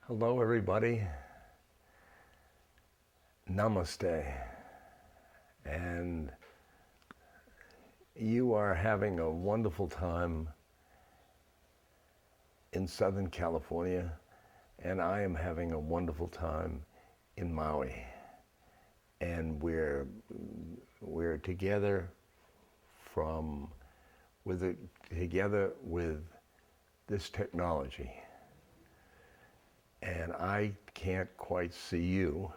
Hello, everybody. Namaste. And you are having a wonderful time in Southern California, and I am having a wonderful time in Maui. And we're together together with this technology. And I can't quite see you,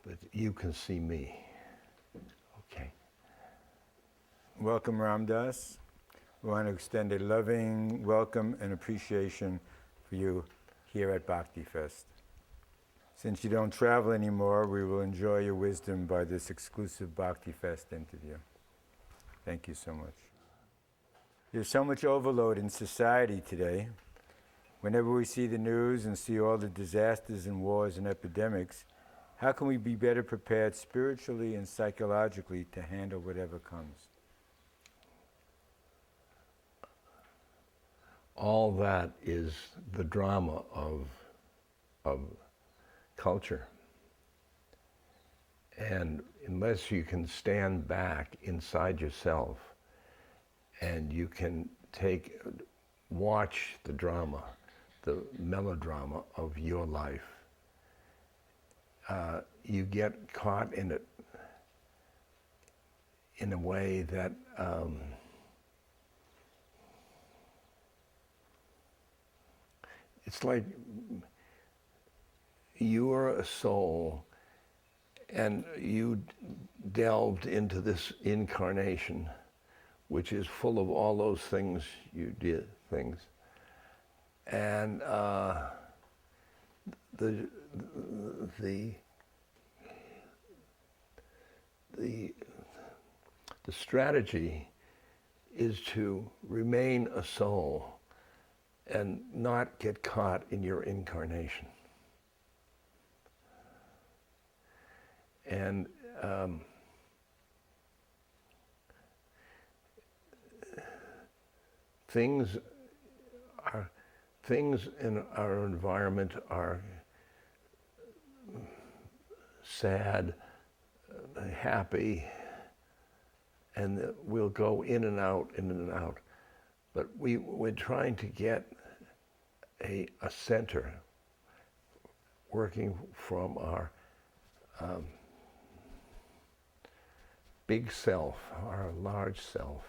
but you can see me. Okay. Welcome, Ram Dass. We want to extend a loving welcome and appreciation for you here at Bhakti Fest. Since you don't travel anymore, we will enjoy your wisdom by this exclusive Bhakti Fest interview. Thank you so much. There's so much overload in society today. Whenever we see the news and see all the disasters and wars and epidemics, how can we be better prepared spiritually and psychologically to handle whatever comes? All that is the drama of culture. And unless you can stand back inside yourself and you can watch the drama, the melodrama of your life, you get caught in it in a way that it's like you are a soul and you delved into this incarnation, which is full of all those things you did, and the strategy is to remain a soul and not get caught in your incarnation. And things in our environment are sad, happy, and we'll go in and out. But we're trying to get a center working from our big self, our large self,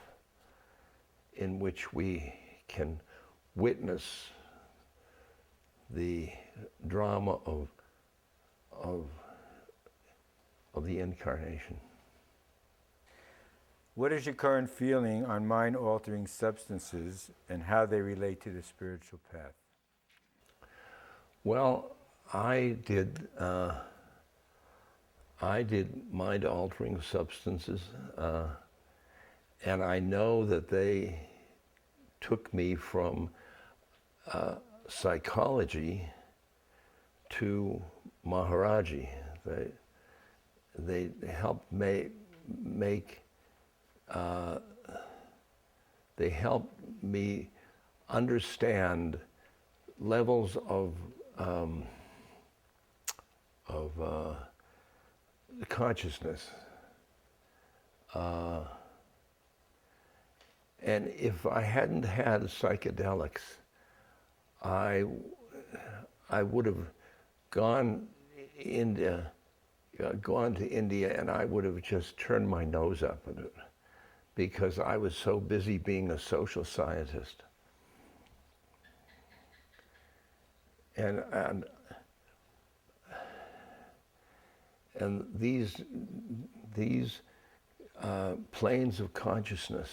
in which we can witness the drama of the incarnation. What is your current feeling on mind-altering substances and how they relate to the spiritual path? Well, I did mind-altering substances, and I know that they took me from psychology to Maharaji. They helped they helped me understand levels of consciousness. And if I hadn't had psychedelics, I would have gone to India and I would have just turned my nose up at it because I was so busy being a social scientist. And these planes of consciousness,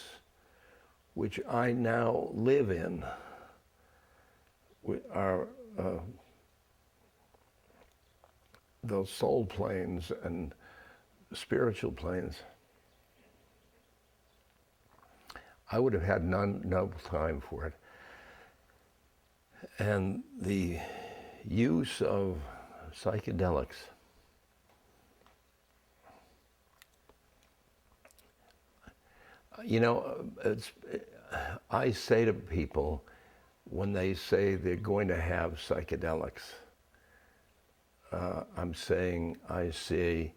which I now live in, are those soul planes and spiritual planes. I would have had no time for it. And the use of psychedelics You know, I say to people, when they say they're going to have psychedelics, I'm saying I say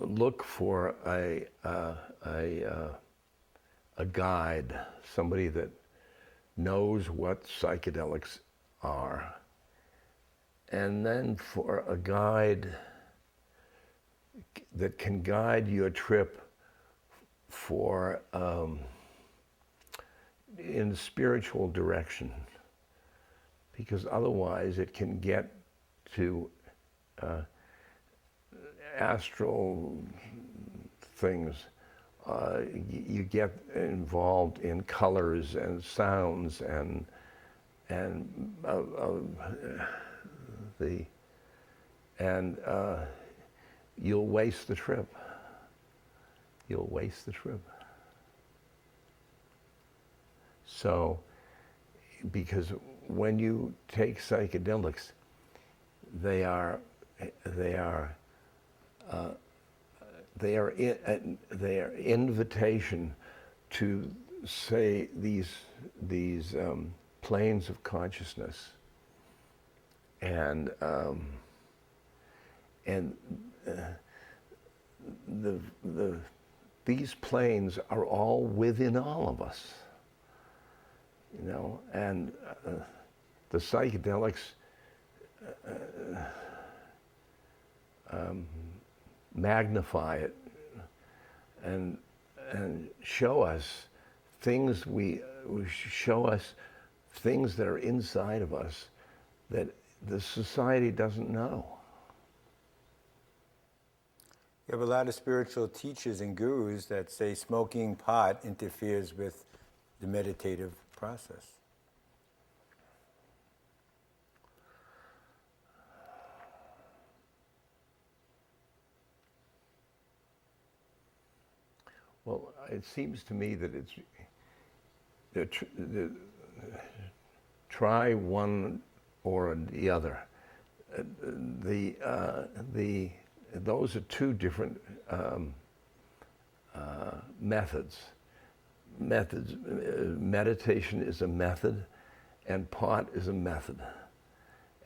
look for a guide, somebody that knows what psychedelics are, and then for a guide that can guide your trip for in spiritual direction, because otherwise it can get to astral things. You get involved in colors and sounds and you'll waste the trip. You'll waste the trip. So, because when you take psychedelics, they are invitation to say these planes of consciousness, and these planes are all within all of us, you know, and the psychedelics magnify it and show us things show us things that are inside of us that the society doesn't know. You have a lot of spiritual teachers and gurus that say smoking pot interferes with the meditative process. Well, it seems to me that it's try one or the other. Those are two different methods. Meditation is a method, and pot is a method.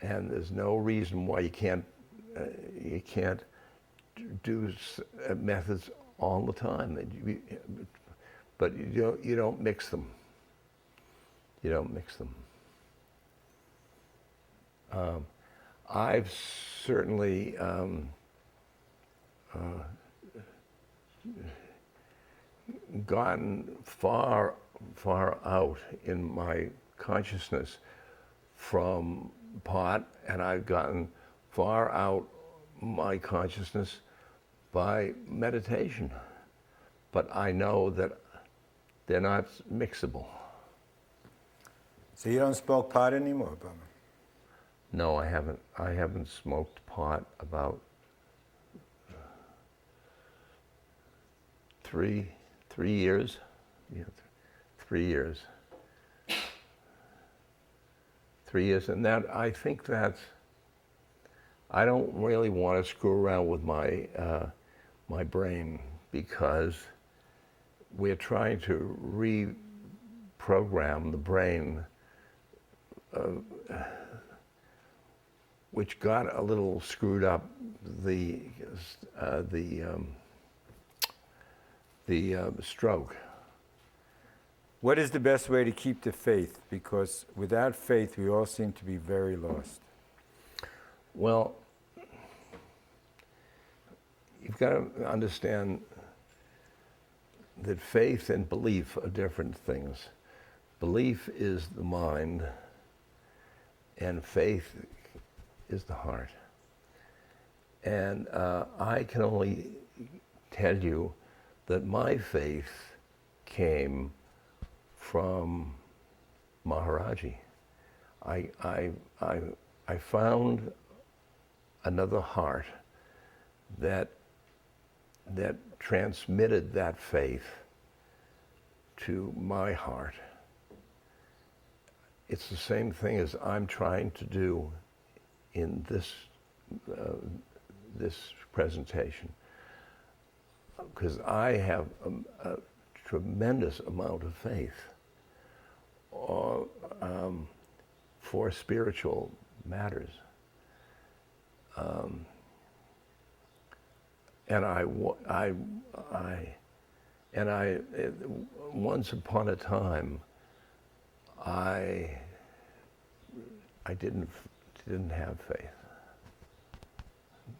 And there's no reason why you can't do methods all the time. But you don't mix them. You don't mix them. I've certainly gotten far out in my consciousness from pot, and I've gotten far out my consciousness by meditation. But I know that they're not mixable. So you don't smoke pot anymore, Bummer? No, I haven't. I haven't smoked pot about three years. Yeah, 3 years. 3 years, and that I think that's. I don't really want to screw around with my my brain, because we're trying to reprogram the brain, which got a little screwed up. The stroke. What is the best way to keep the faith? Because without faith, we all seem to be very lost. Well, you've got to understand that faith and belief are different things. Belief is the mind, and faith is the heart. And I can only tell you that my faith came from Maharaji. I found another heart that transmitted that faith to my heart. It's the same thing as I'm trying to do in this this presentation, because I have a tremendous amount of faith. for spiritual matters. And once upon a time, I didn't have faith.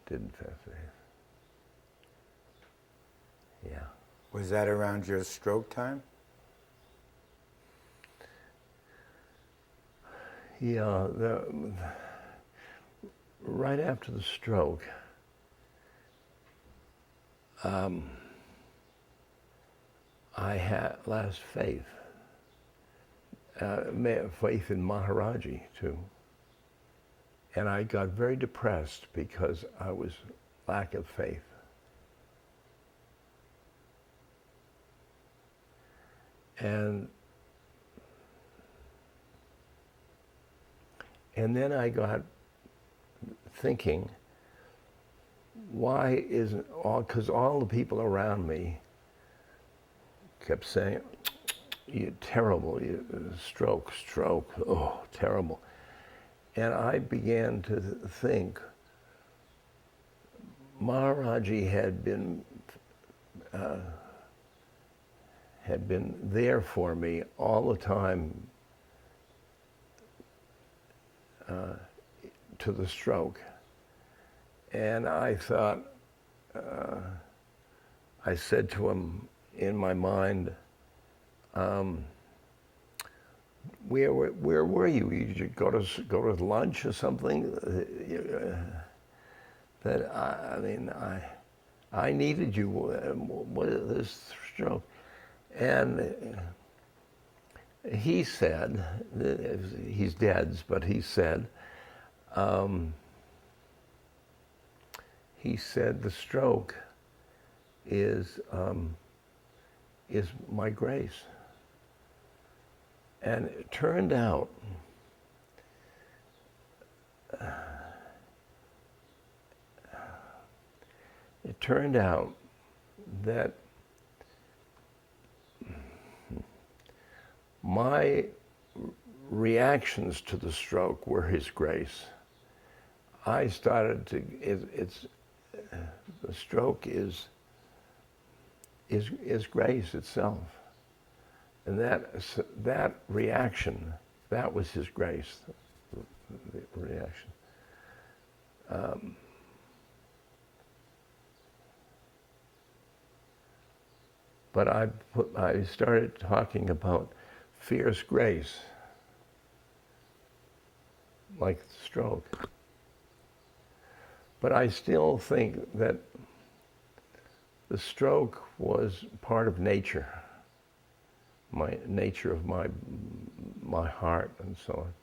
Didn't have faith. Yeah. Was that around your stroke time? Yeah, right after the stroke, I had lost faith. Faith in Maharaji too. And I got very depressed because I was lack of faith. And then I got thinking, why isn't because all the people around me kept saying, "You're terrible, stroke, oh, terrible." And I began to think, Maharaji had been there for me all the time to the stroke. And I thought, I said to him in my mind, where were you? Did you go to lunch or something? That I needed you. What is this stroke? And he said, he's dead, but he said the stroke is my grace. And it turned out that my reactions to the stroke were his grace. I started to, the stroke is grace itself. And that reaction, that was his grace, the reaction. But I started talking about fierce grace, like the stroke. But I still think that the stroke was part of nature, nature of my heart and so on.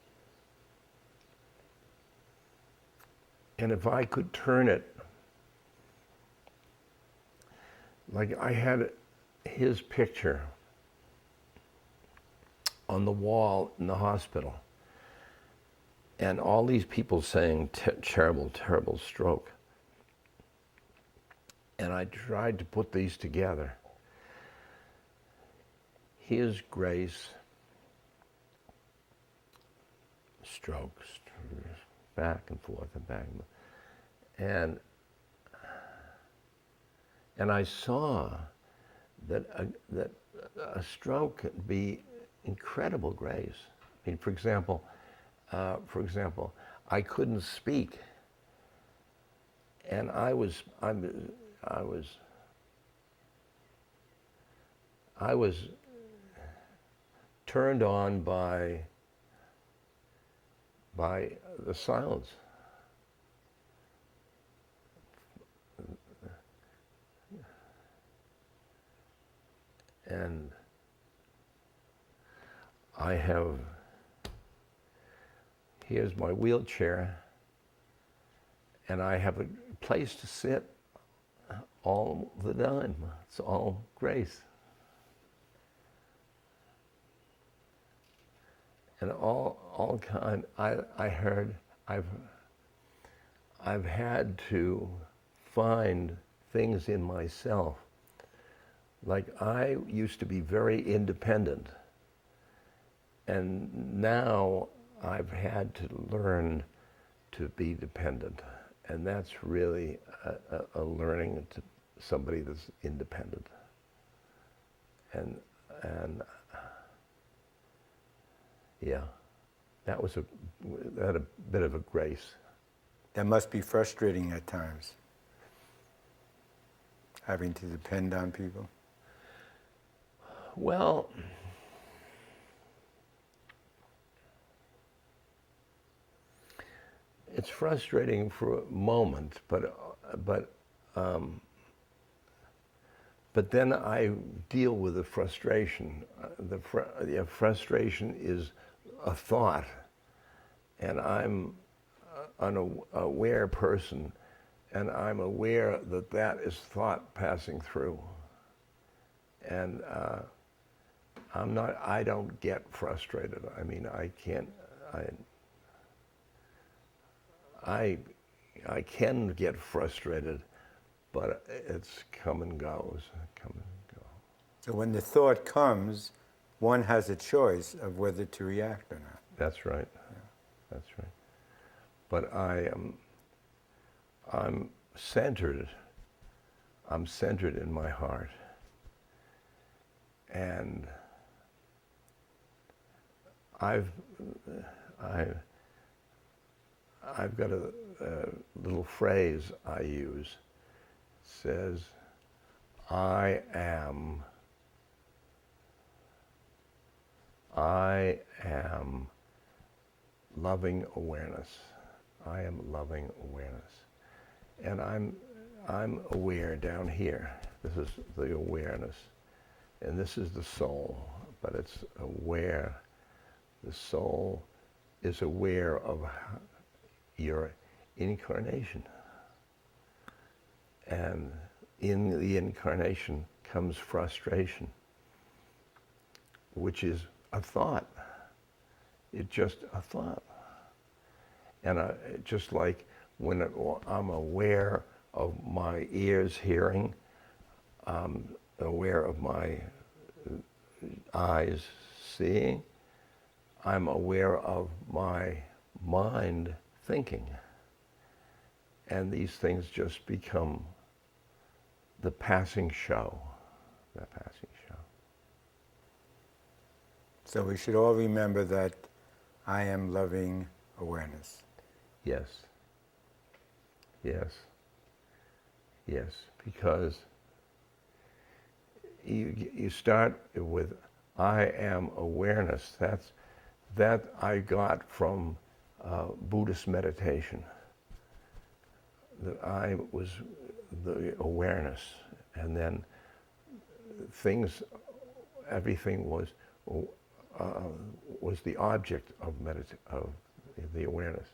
And if I could turn it, like I had his picture on the wall in the hospital, and all these people saying terrible, terrible stroke. And I tried to put these together. His grace, strokes, back and forth and back and forth. And I saw that a stroke could be incredible grace. I mean, for example, I couldn't speak, and I was turned on by the silence. And here's my wheelchair, and I have a place to sit all the time. It's all grace. And all kind, I've had to find things in myself. Like I used to be very independent, And now I've had to learn to be dependent, and that's really a learning to somebody that's independent. And yeah, that had a bit of a grace. That must be frustrating at times, having to depend on people. Well, it's frustrating for a moment, but then I deal with the frustration. The frustration is a thought, and I'm an aware person, and I'm aware that that is thought passing through. And I don't get frustrated. I mean, I can't, I can get frustrated, but it's come and goes, come and go. So when the thought comes, one has a choice of whether to react or not. That's right. Yeah. That's right. But I'm centered. I'm centered in my heart, and I've got a little phrase I use. It says, I am loving awareness. I am loving awareness. And I'm aware down here. This is the awareness. And this is the soul, but it's aware. The soul is aware of your incarnation. And in the incarnation comes frustration, which is a thought. It's just a thought. And just like when I'm aware of my ears hearing, I'm aware of my eyes seeing, I'm aware of my mind thinking. And these things just become the passing show. The passing show. So we should all remember that I am loving awareness. Yes. Yes. Yes. Because you start with I am awareness. That I got from Buddhist meditation. That I was the awareness, and then everything was the object of the awareness.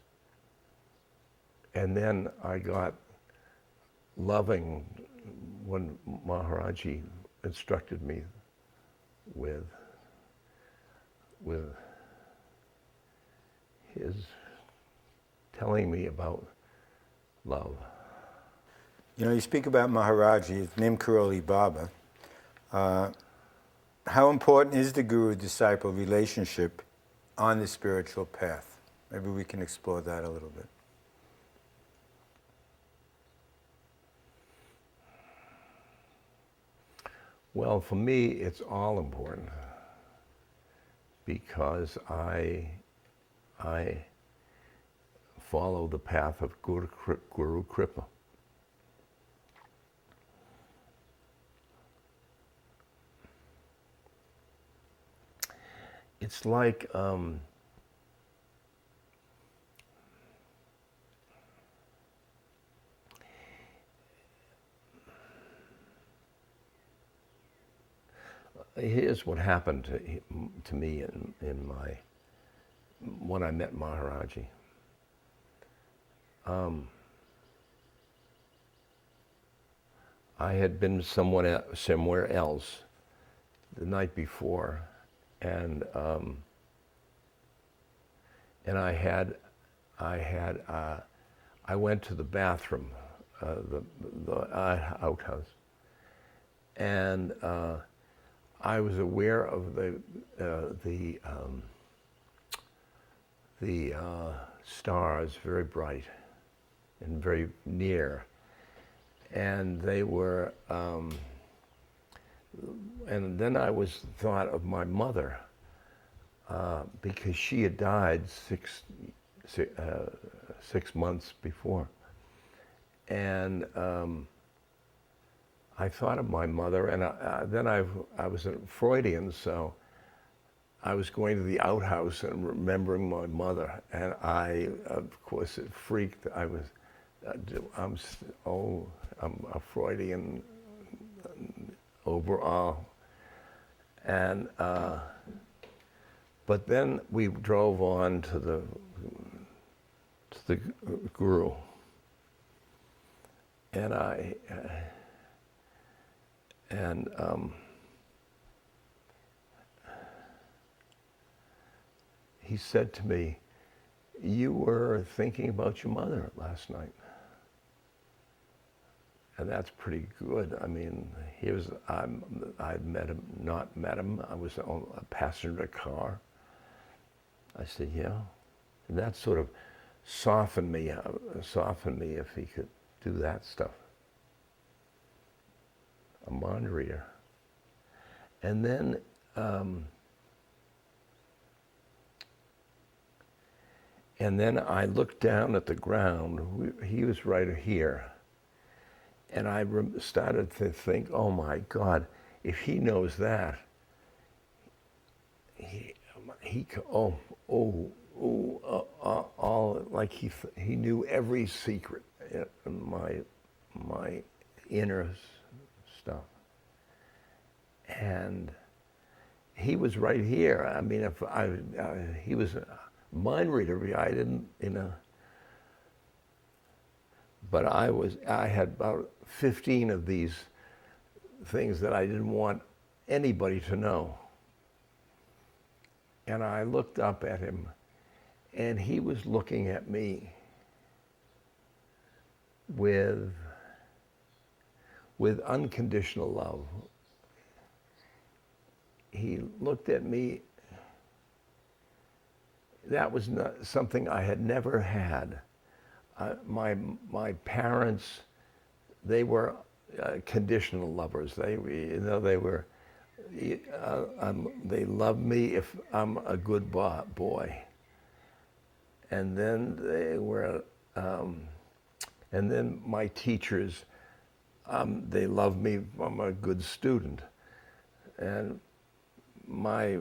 And then I got loving when Maharaji instructed me with his telling me about love. You know, you speak about Maharaji, Nim Karoli Baba. How important is the guru-disciple relationship on the spiritual path? Maybe we can explore that a little bit. Well, for me, it's all important because I follow the path of Guru Kripa. It's like here's what happened to me when I met Maharaji. I had been somewhere else the night before, and I went to the bathroom, the outhouse, and I was aware of the stars very bright and very near. And they were, and then I thought of my mother, because she had died 6 months before. And I thought of my mother, and then I was a Freudian, so I was going to the outhouse and remembering my mother, and of course, it freaked. I'm a Freudian overall, and but then we drove on to the guru, and he said to me, "You were thinking about your mother last night." And that's pretty good. I mean, I'd not met him. I was on a passenger car. I said, yeah. And that sort of softened me if he could do that stuff. A mind reader. And then, I looked down at the ground. He was right here. And I started to think, oh my God, if he knows that, he knew every secret in my inner stuff. And he was right here. I mean, he was a mind reader. I didn't, but I had about 15 of these things that I didn't want anybody to know. And I looked up at him, and he was looking at me with unconditional love. He looked at me. That was not something I had never had. My parents, they were conditional lovers. They loved me if I'm a good boy. And then and then my teachers, they loved me if I'm a good student. And my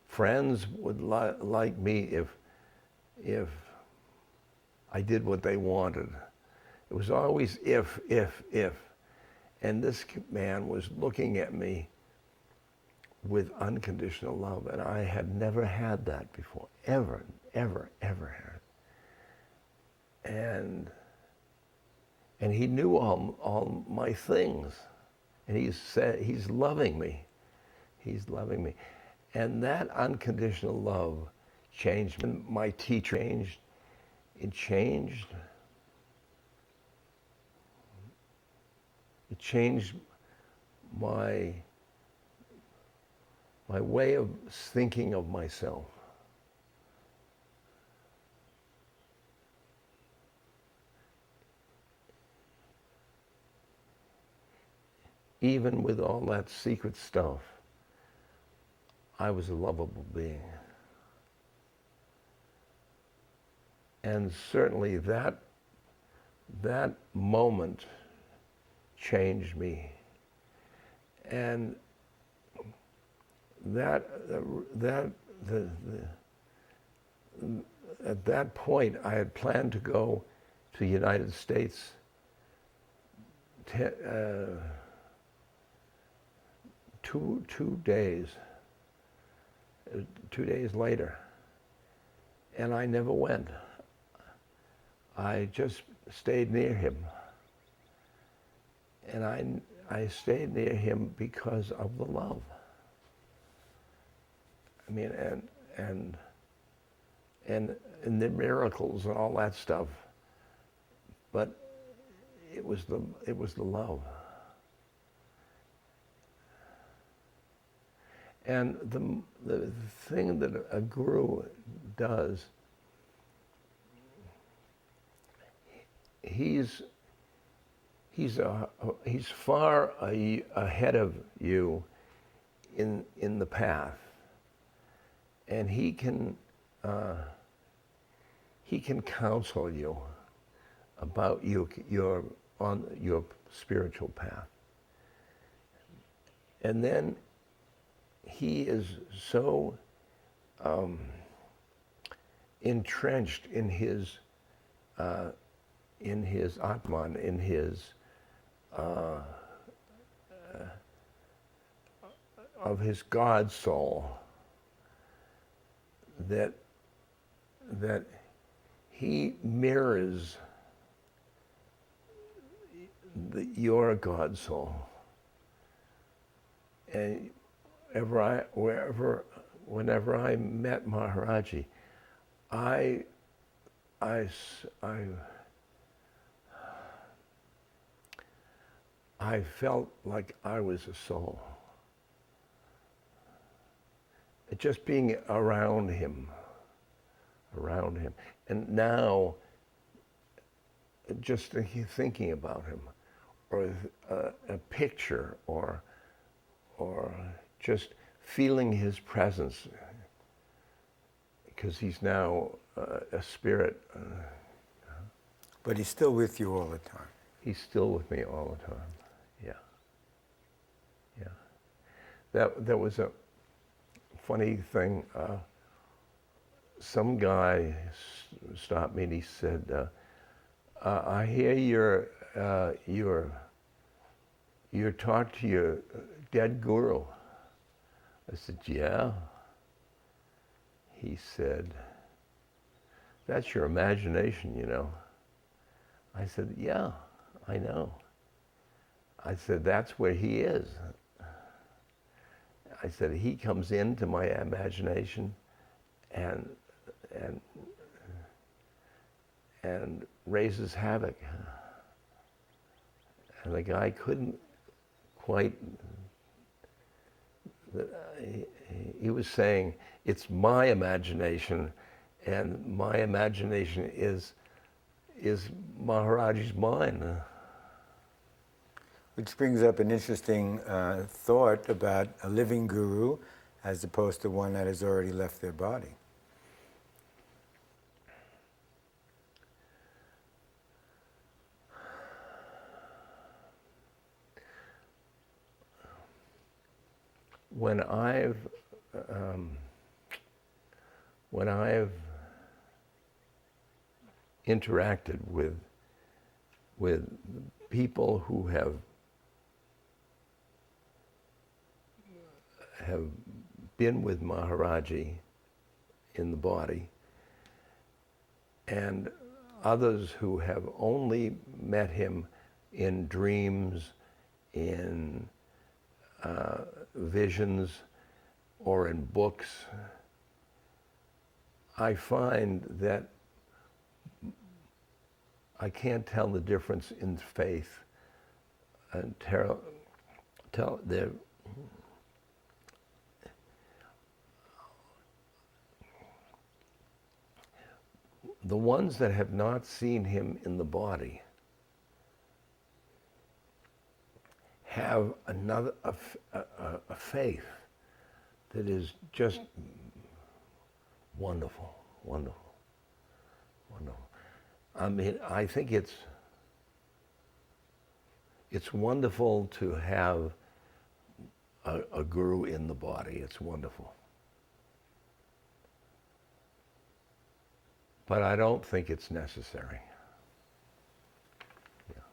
friends would like me if I did what they wanted. It was always if. And this man was looking at me with unconditional love, and I had never had that before, ever had. And he knew all my things, and he said, he's loving me. And that unconditional love changed me. My teacher changed. It changed my way of thinking of myself. Even with all that secret stuff, I was a lovable being. And certainly that moment changed me. And at that point, I had planned to go to the United States 2 days later, and I never went. I just stayed near him, and I stayed near him because of the love. I mean, and the miracles and all that stuff, but it was the love. And the thing that a guru does, he's far ahead of you in the path, and he can counsel you about your on your spiritual path. And then he is so entrenched in his Atman, in his of his God soul, that he mirrors your God soul. And whenever I met Maharaji, I felt like I was a soul. Just being around him. And now, just thinking about him, or a picture, or just feeling his presence, because he's now a spirit. But he's still with you all the time. He's still with me all the time. Yeah. That was a funny thing. Some guy stopped me and he said, "I hear you're talking to your dead guru." I said, "Yeah." He said, "That's your imagination, you know." I said, "Yeah, I know." I said, "That's where he is." I said, "He comes into my imagination and raises havoc." And the guy couldn't quite, he was saying, it's my imagination, and my imagination is Maharaji's mind. Which brings up an interesting thought about a living guru as opposed to one that has already left their body. When I've interacted with people who have been with Maharaji in the body, and others who have only met him in dreams, in visions, or in books, I find that I can't tell the difference in faith and tell the ones that have not seen him in the body have a faith that is just wonderful. I mean, I think it's wonderful to have a guru in the body. It's wonderful. But I don't think it's necessary. Yeah.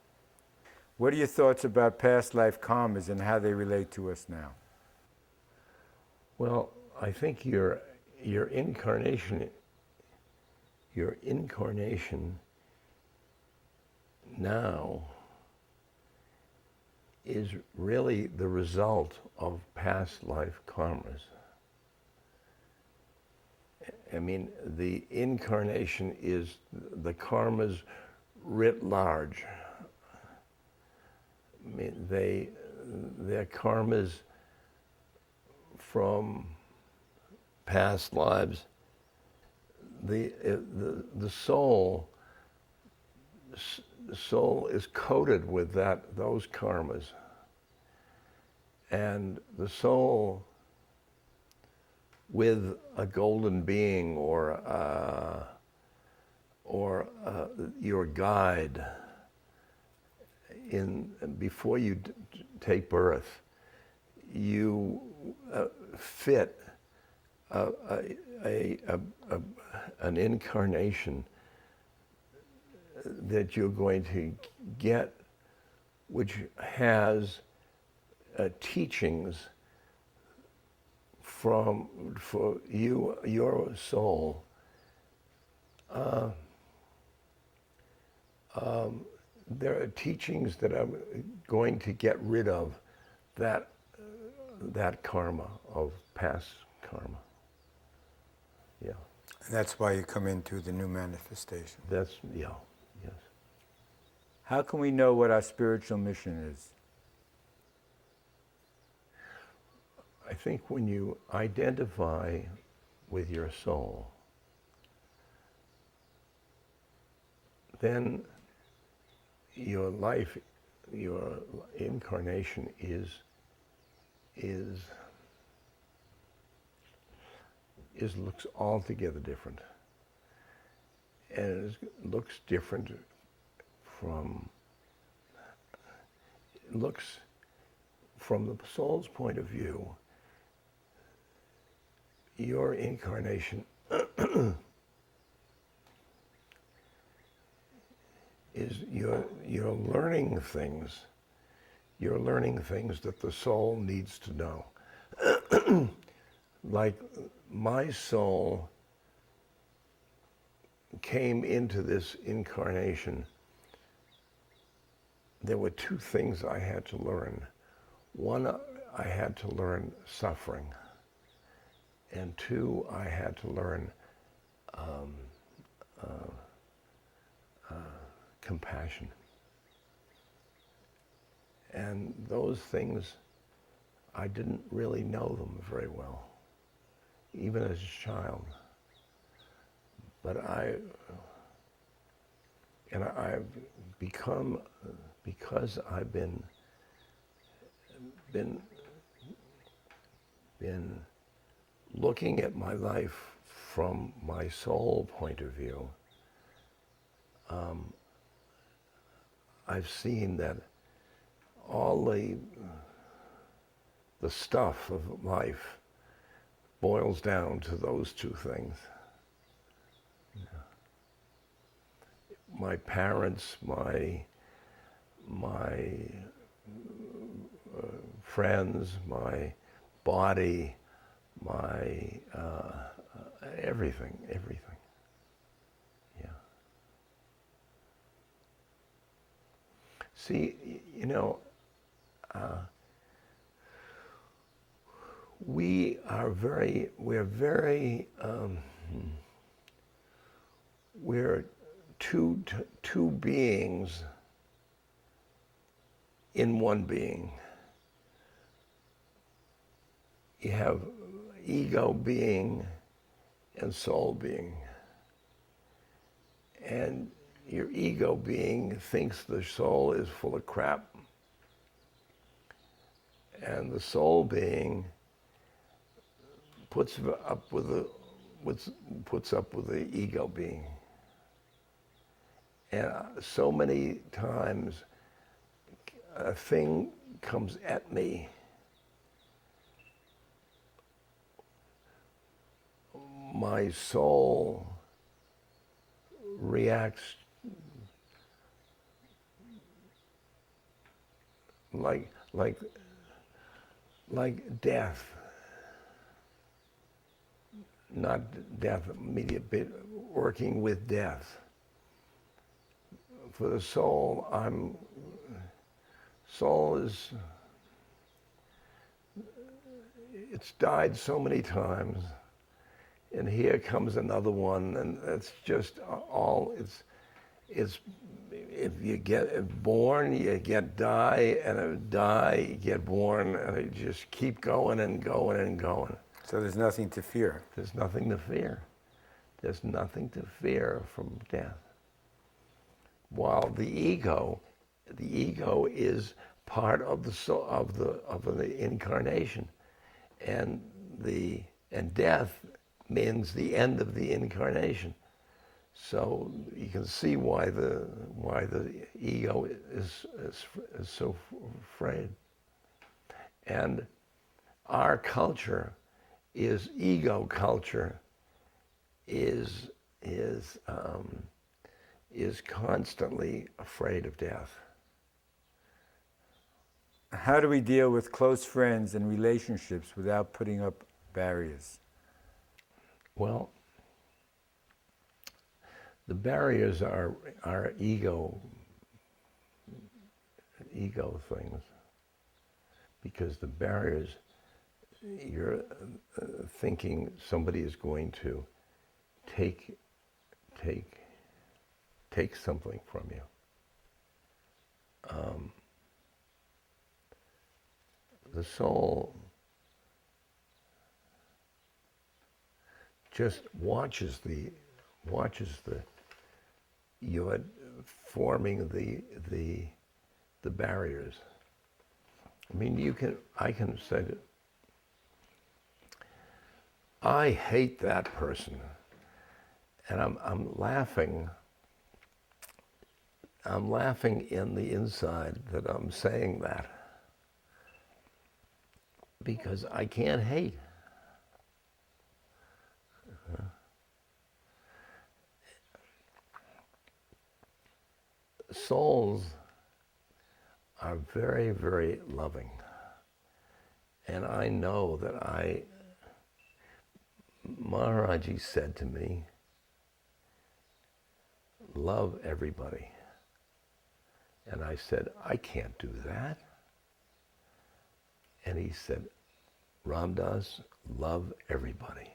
What are your thoughts about past life karmas and how they relate to us now? Well, I think your incarnation now is really the result of past life karmas. I mean, the incarnation is the karmas writ large. I mean, they're karmas from past lives the soul is coated with those karmas, and the soul with a golden being or your guide before you take birth, you fit an incarnation that you're going to get, which has teachings for you, your soul. There are teachings that are going to get rid of that karma of past karma. Yeah. And that's why you come into the new manifestation. Yes. How can we know what our spiritual mission is? I think when you identify with your soul, then your life, your incarnation looks altogether different. And it looks different from the soul's point of view. Your incarnation is you're learning things. You're learning things that the soul needs to know. Like my soul came into this incarnation, there were two things I had to learn. One, I had to learn suffering. And two, I had to learn compassion. And those things, I didn't really know them very well, even as a child. But I've become, because I've been looking at my life from my soul point of view, I've seen that all the stuff of life boils down to those two things. My parents, my friends, my body, my everything. Yeah. See, we're two beings in one being. You have ego being and soul being. And your ego being thinks the soul is full of crap. And the soul being puts up with the ego being. And so many times a thing comes at me, my soul reacts like death. Not death immediate, but working with death. For the soul, it's died so many times, and here comes another one, and it's just it's if you get born, you get die, and die, you get born, and it just keep going and going and going. So there's nothing to fear. There's nothing to fear. There's nothing to fear from death. While the ego is part of the soul, of the incarnation, and death means the end of the incarnation. So you can see why the ego is so afraid. And our culture is ego culture is constantly afraid of death. How do we deal with close friends and relationships without putting up barriers? Well, the barriers are ego things, because the barriers, you're thinking somebody is going to take something from you. The soul just watches you're forming the barriers. I mean, I can say that I hate that person, and I'm laughing. I'm laughing in the inside that I'm saying that, because I can't hate. Souls are very, very loving. And I know that Maharaji said to me, love everybody. And I said, I can't do that. And he said, Ram Dass, love everybody.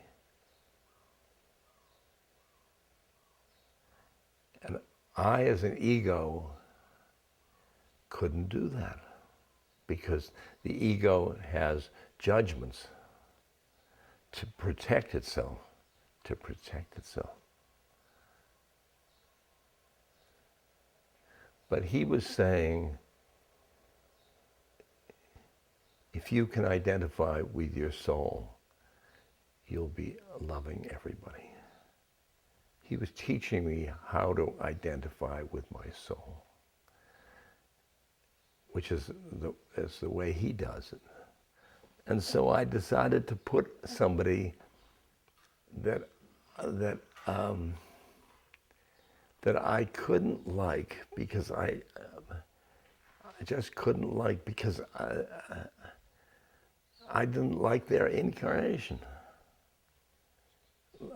And I, as an ego, couldn't do that, because the ego has judgments to protect itself, But he was saying, if you can identify with your soul, you'll be loving everybody. He was teaching me how to identify with my soul, which is the way he does it. And so I decided to put somebody that I couldn't like, because I just couldn't like, because I didn't like their incarnation.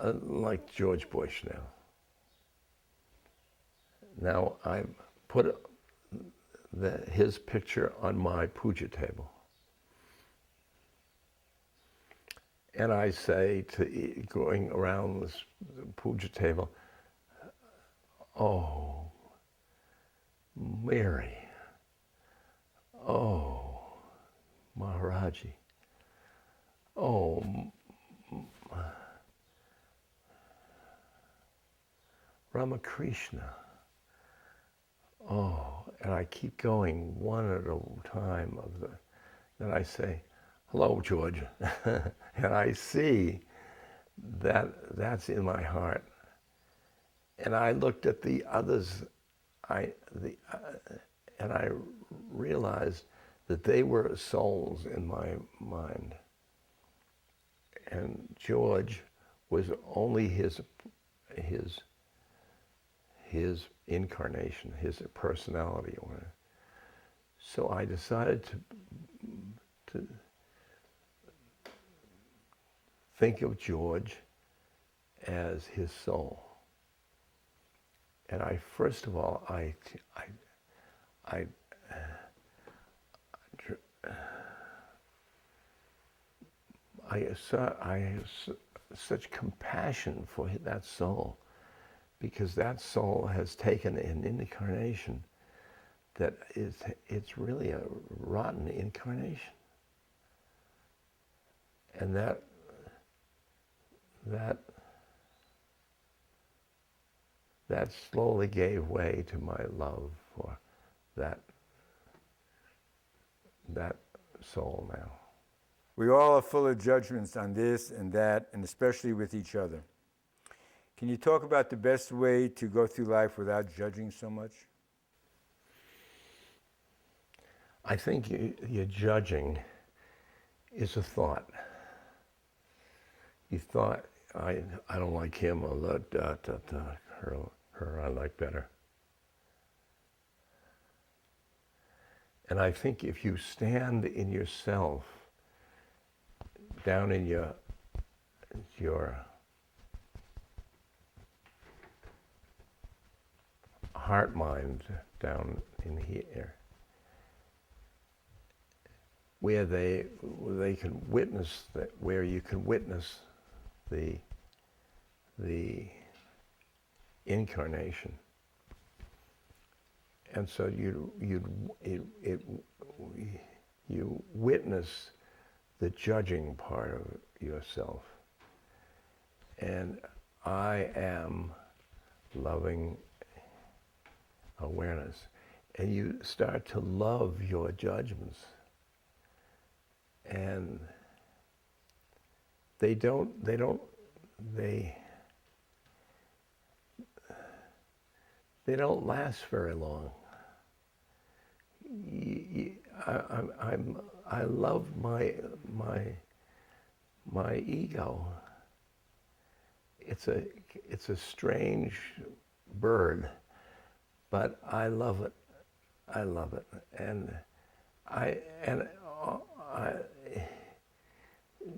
Like George Bush now. Now I put his picture on my puja table. And I say, going around this puja table, oh, Mary, oh, Maharaji, oh, Ramakrishna, oh, and I keep going one at a time then I say, hello, George, and I see that that's in my heart. And I looked at the others, and I realized that they were souls in my mind. And George was only his incarnation, his personality. So I decided to think of George as his soul. And first of all, I have such compassion for that soul, because that soul has taken an incarnation that it's really a rotten incarnation. And that that slowly gave way to my love for that soul now. We all are full of judgments on this and that, and especially with each other. Can you talk about the best way to go through life without judging so much? I think your judging is a thought. You thought, I don't like him, or her I like better. And I think if you stand in yourself, down in your heart mind, down in here, where they can witness that, where you can witness the incarnation, and so you witness the judging part of yourself, and I am loving awareness, and you start to love your judgments, and they don't last very long. I love my ego. It's a strange bird, but I love it. I love it, and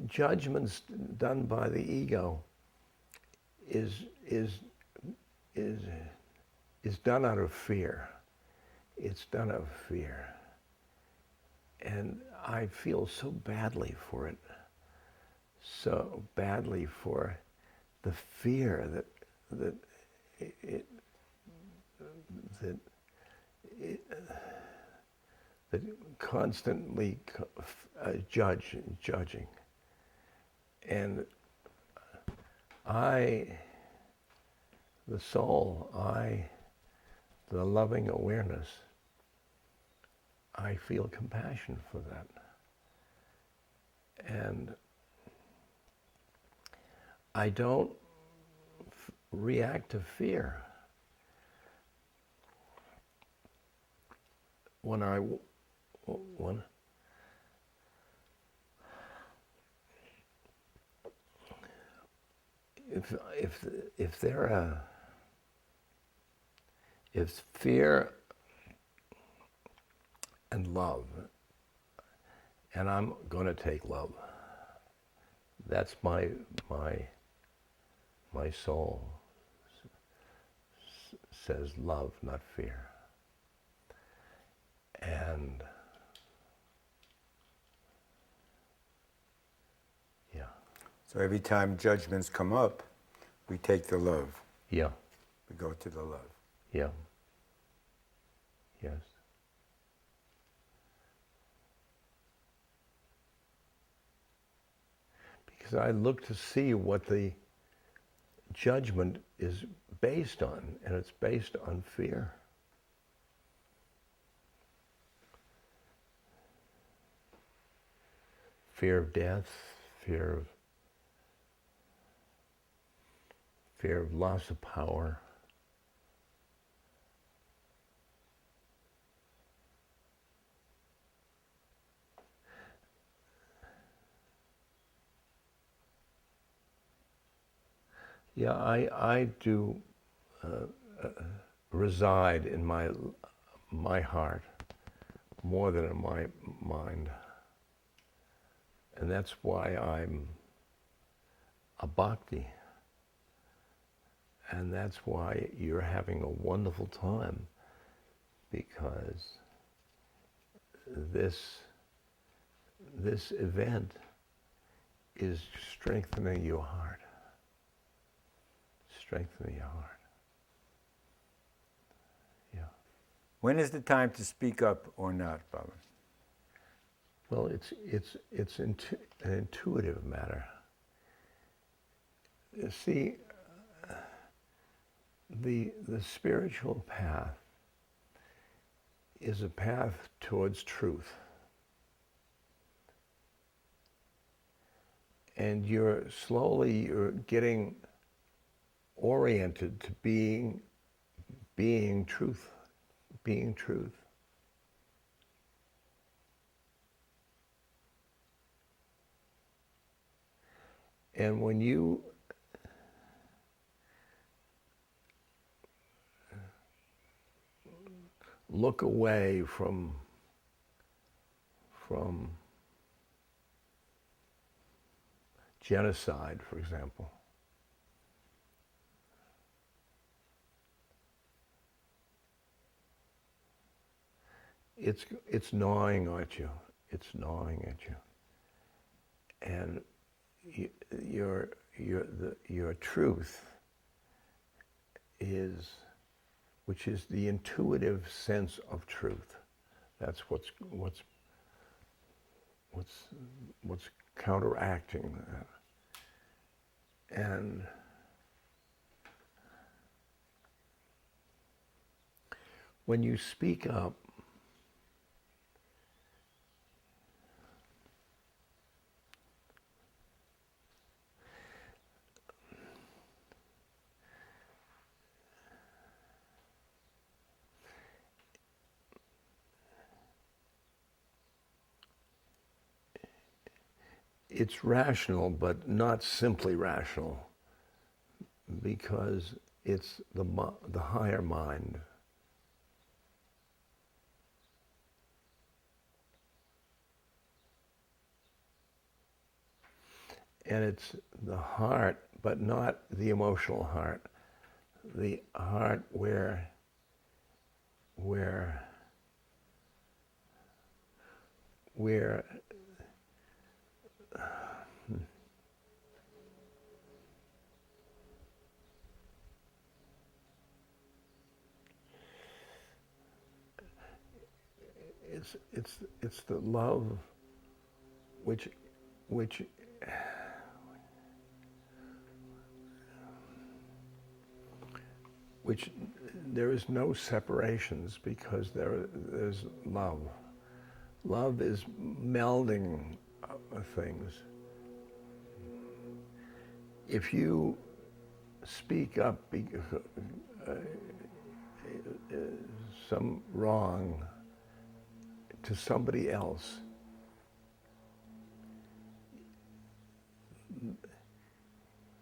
judgments done by the ego is done out of fear. It's done out of fear. And I feel so badly for it. So badly for the fear that constantly judging. And the soul, the loving awareness, I feel compassion for that. And I don't react to fear. If fear and love, and I'm going to take love. That's my soul says love, not fear. And yeah. So every time judgments come up, we take the love. Yeah. We go to the love. Yeah. Yes. Because I look to see what the judgment is based on, and it's based on fear. Fear of death, fear of loss of power. Yeah, I do reside in my heart more than in my mind. And that's why I'm a Bhakti. And that's why you're having a wonderful time, because this event is strengthening your heart. Strengthening your heart. Yeah. When is the time to speak up or not, Baba? Well, it's an intuitive matter. You see, the spiritual path is a path towards truth. And you're getting oriented to being truth, being truth. And when you look away from genocide, for example, it's gnawing at you. It's gnawing at you, and your truth is, which is the intuitive sense of truth. That's what's counteracting that. And when you speak up, it's rational, but not simply rational, because it's the higher mind. And it's the heart, but not the emotional heart. The heart where it's the love which there is no separations, because there's love. Love is melding things. If you speak up some wrong to somebody else,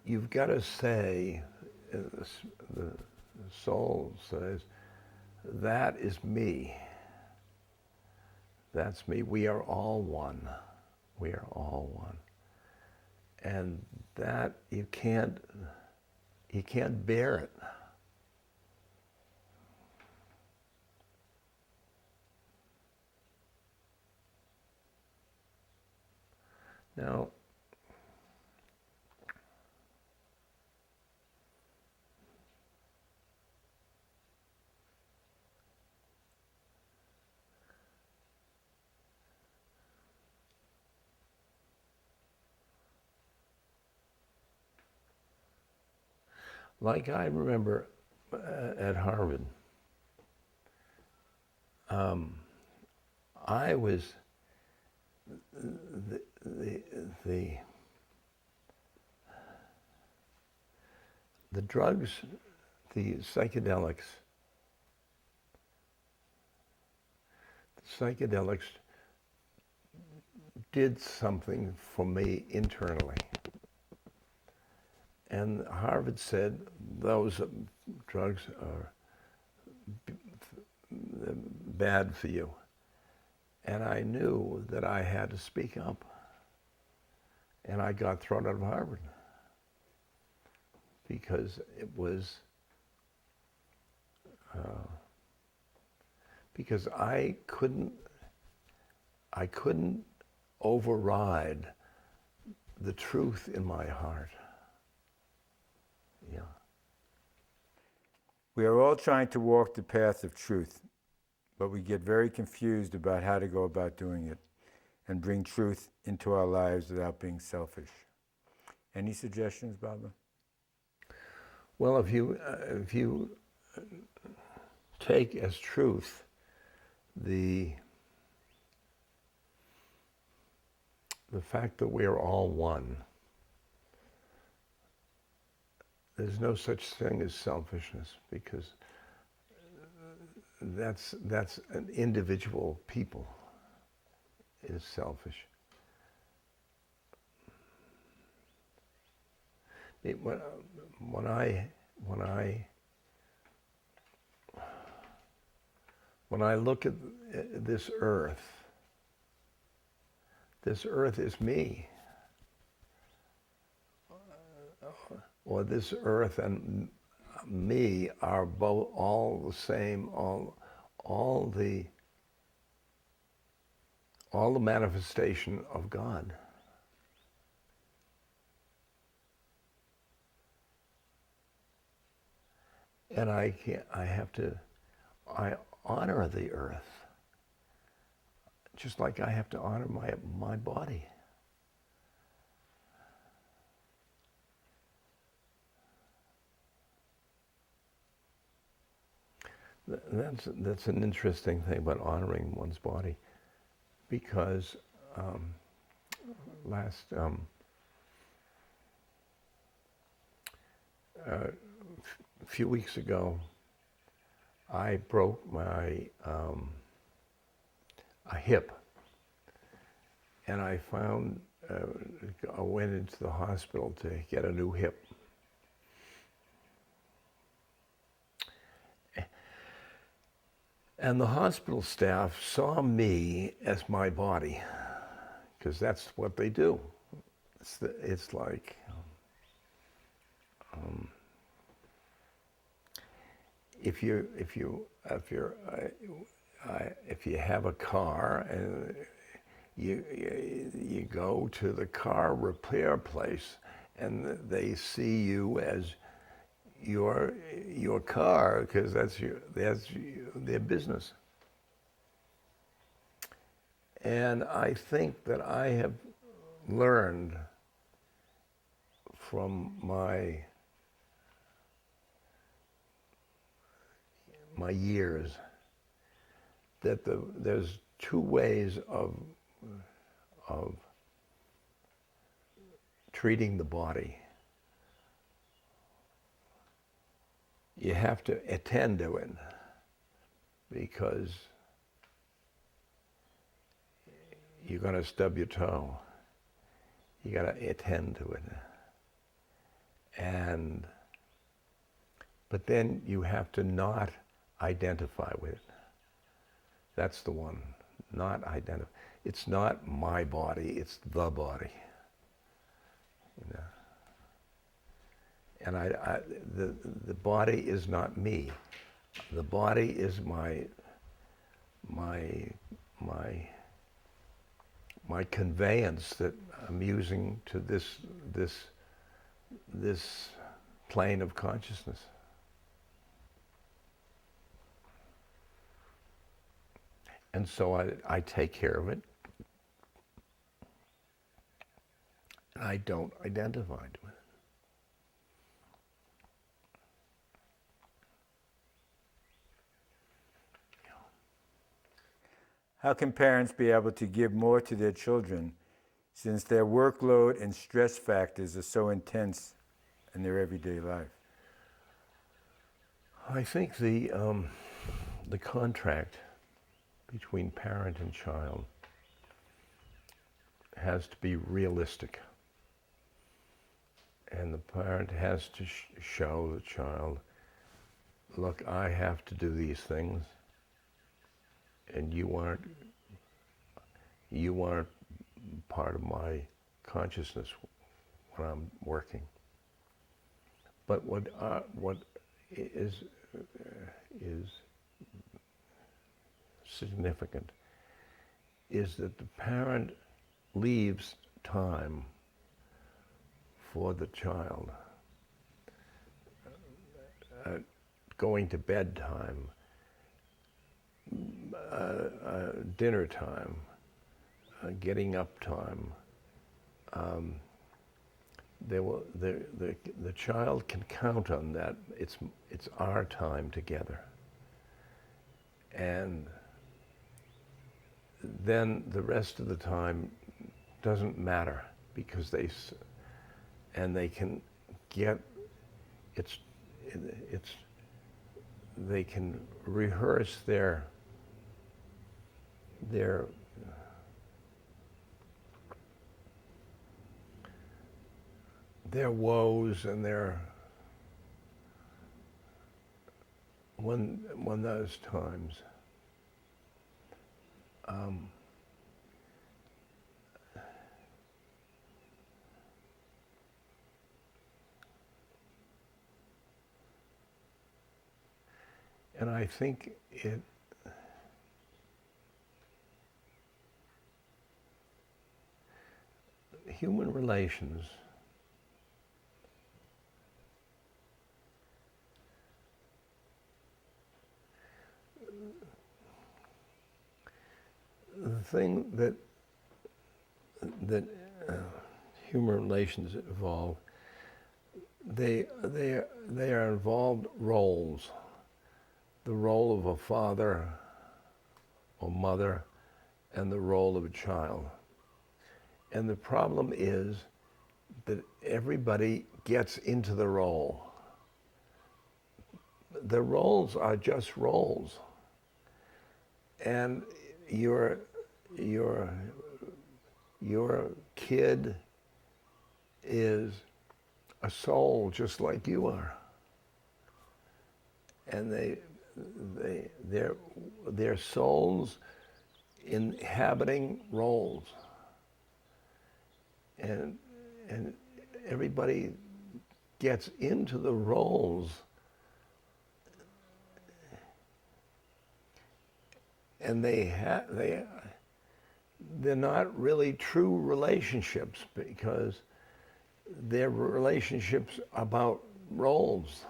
you've got to say, the soul says, that is me. That's me. We are all one. We are all one. And that you can't bear it. Now, like I remember at Harvard, I was the drugs, the psychedelics did something for me internally. And Harvard said those drugs are bad for you. And I knew that I had to speak up. And I got thrown out of Harvard because it was, because I couldn't override the truth in my heart. Yeah. We are all trying to walk the path of truth, but we get very confused about how to go about doing it and bring truth into our lives without being selfish. Any suggestions, Baba? Well, if you take as truth the fact that we are all one, there's no such thing as selfishness, because that's an individual people is selfish. When I look at this earth is me. Or this earth and me are both all the same, all the manifestation of God. And I honor the earth, just like I have to honor my body. That's an interesting thing about honoring one's body, because a few weeks ago, I broke my a hip, and I went into the hospital to get a new hip. And the hospital staff saw me as my body, because that's what they do. It's like if you have a car and you go to the car repair place, and they see you as your car, because that's their business. And I think that I have learned from my years that there's two ways of treating the body. You have to attend to it, because you're going to stub your toe. You got to attend to it. But then you have to not identify with it. That's the one. Not identify. It's not my body, it's the body. You know? And the body is not me. The body is my conveyance that I'm using to this plane of consciousness. And so I take care of it. And I don't identify with it. How can parents be able to give more to their children since their workload and stress factors are so intense in their everyday life? I think the contract between parent and child has to be realistic. And the parent has to show the child, look, I have to do these things, and you aren't part of my consciousness when I'm working. But what is significant is that the parent leaves time for the child, going to bed time, dinner time, getting up time, the child can count on that. It's our time together. And then the rest of the time doesn't matter, because they can get, they can rehearse their woes and when those times. And I think human relations the thing that human relations involve, they are involved roles. The role of a father or mother and the role of a child. And the problem is that everybody gets into the role. The roles are just roles. And your kid is a soul just like you are. And they're souls inhabiting roles. And everybody gets into the roles, and they're not really true relationships, because they're relationships about roles.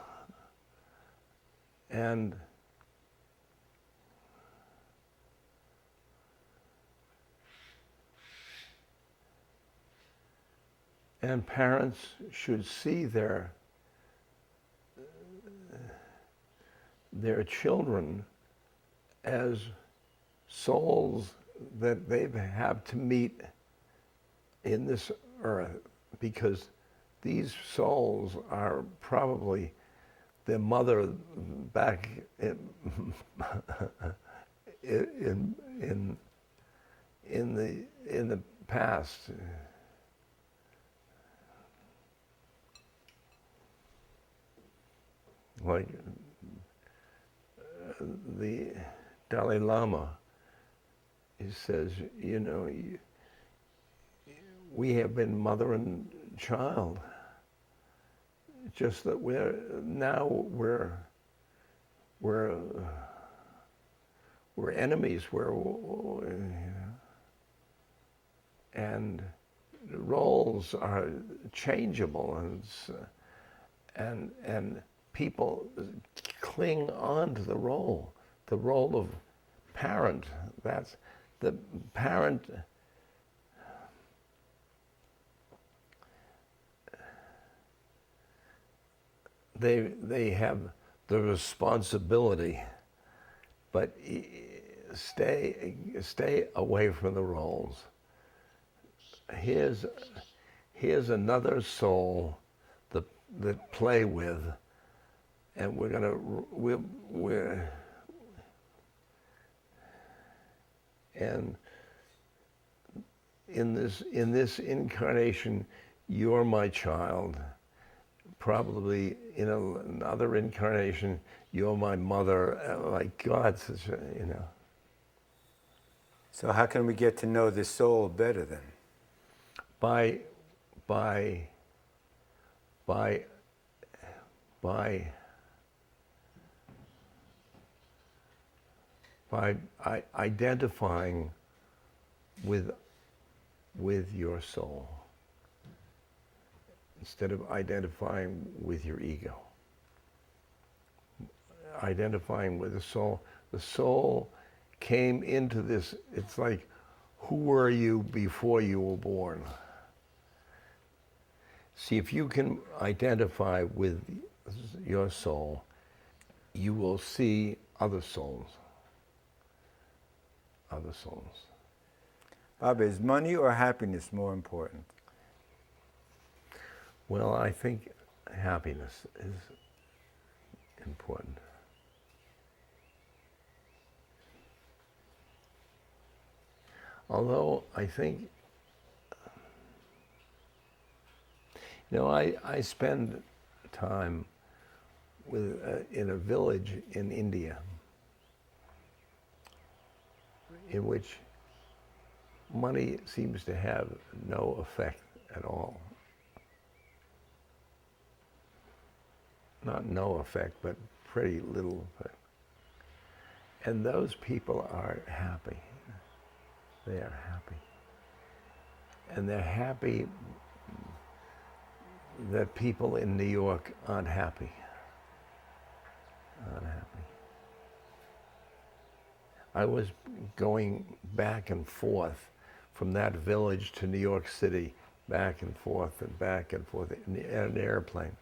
And parents should see their children as souls that they have to meet in this earth, because these souls are probably their mother back in the past. Like the Dalai Lama, he says, we have been mother and child. Just that we're enemies. And the roles are changeable, and people cling on to the role of parent. That's the parent. They have the responsibility, but stay away from the roles. Here's another soul that play with, and and in this incarnation, you're my child. Probably in another incarnation, you're my mother. Like God, So how can we get to know the soul better then? By identifying with your soul, instead of identifying with your ego. Identifying with the soul. The soul came into this, it's like, who were you before you were born? See, if you can identify with your soul, you will see other souls. Other souls. Baba, is money or happiness more important? Well, I think happiness is important. Although I think, I spend time in a village in India in which money seems to have no effect at all. Not no effect, but pretty little effect. And those people are happy. They are happy. And they're happy that people in New York aren't happy. Aren't happy. I was going back and forth from that village to New York City, back and forth in an airplane.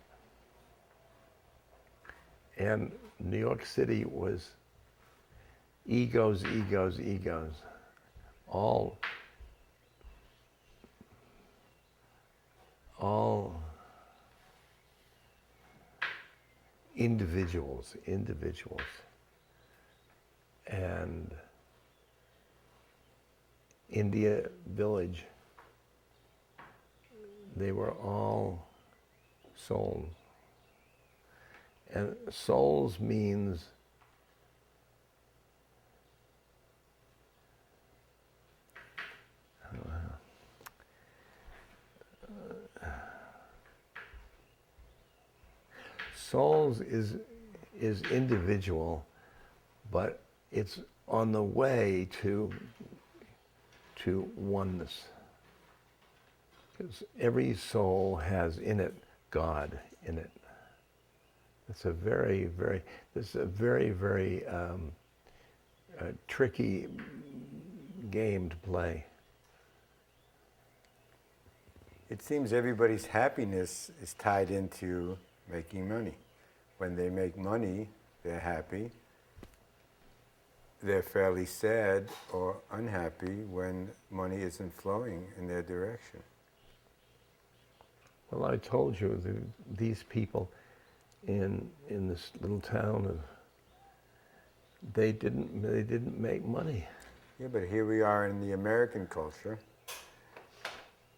And New York City was egos, egos, egos. All individuals. And India Village, they were all souls. And souls means souls is individual, but it's on the way to oneness. Because every soul has in it God in it. It's a very, very tricky game to play. It seems everybody's happiness is tied into making money. When they make money, they're happy. They're fairly sad or unhappy when money isn't flowing in their direction. Well, I told you these people in this little town, they didn't make money. Yeah, but here we are in the American culture.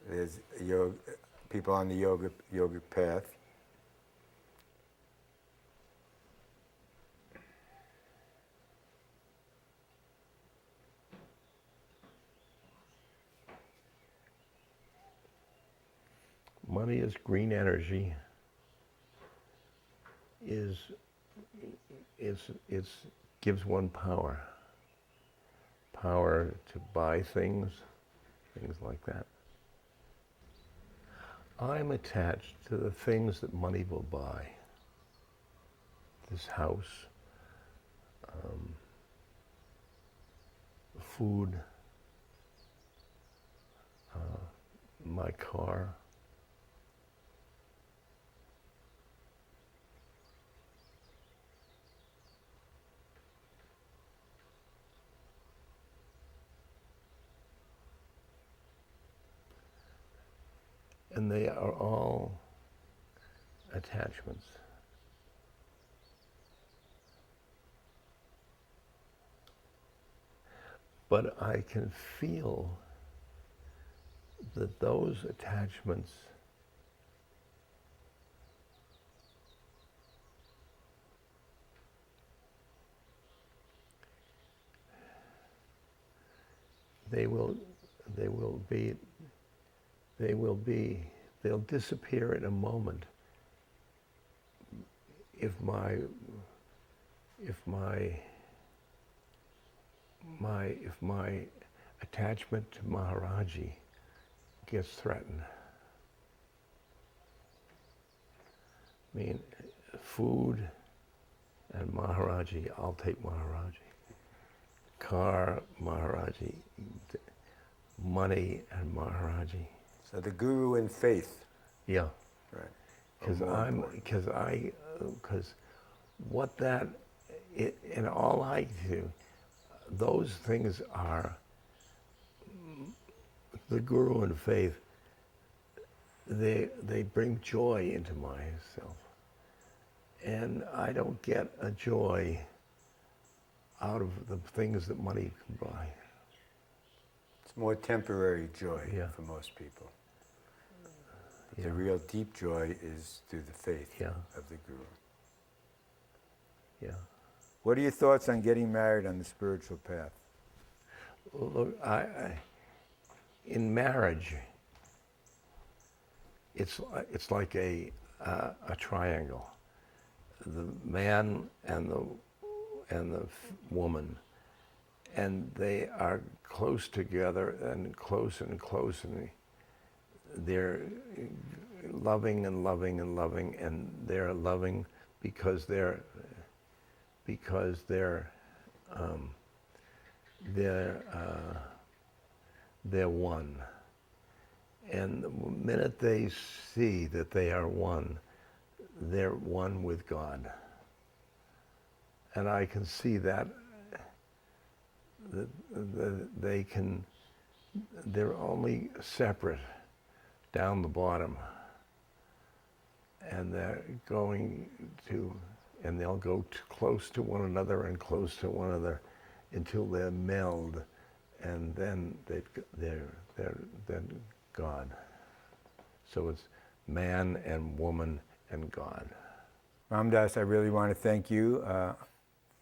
There's people on the yoga path. Money is green energy. It gives one power to buy things like that. I'm attached to the things that money will buy. This house, food, my car. And they are all attachments. But I can feel that those attachments they'll disappear in a moment if my attachment to Maharaji gets threatened. I mean, food and Maharaji, I'll take Maharaji. Car, Maharaji. Money and Maharaji. So the guru and faith. Yeah, Right. Because what that, and all I do, those things are the guru and faith. They bring joy into myself, and I don't get a joy out of the things that money can buy. It's more temporary joy Yeah. for most people. Yeah. The real deep joy is through the faith Yeah. of the guru. Yeah. What are your thoughts on getting married on the spiritual path? Look, in marriage, it's like a triangle. The man and the woman, and they are close together and close, and they're loving and loving and loving, and they're loving because they're one. And the minute they see that they are one, they're one with God. And I can see that they're only separate down the bottom. And they'll go close to one another and close to one another until they're meld, and then they're God. So it's man and woman and God. Ram Dass, I really want to thank you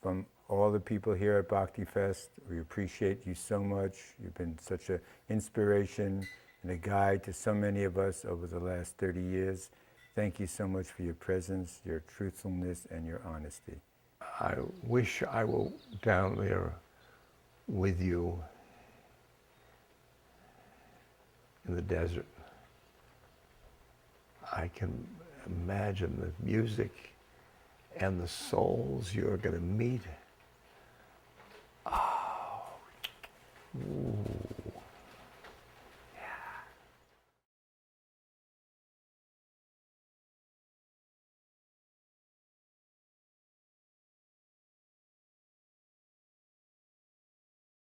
from all the people here at Bhakti Fest. We appreciate you so much. You've been such an inspiration and a guide to so many of us over the last 30 years. Thank you so much for your presence, your truthfulness, and your honesty. I wish I were down there with you in the desert. I can imagine the music and the souls you're going to meet. Oh,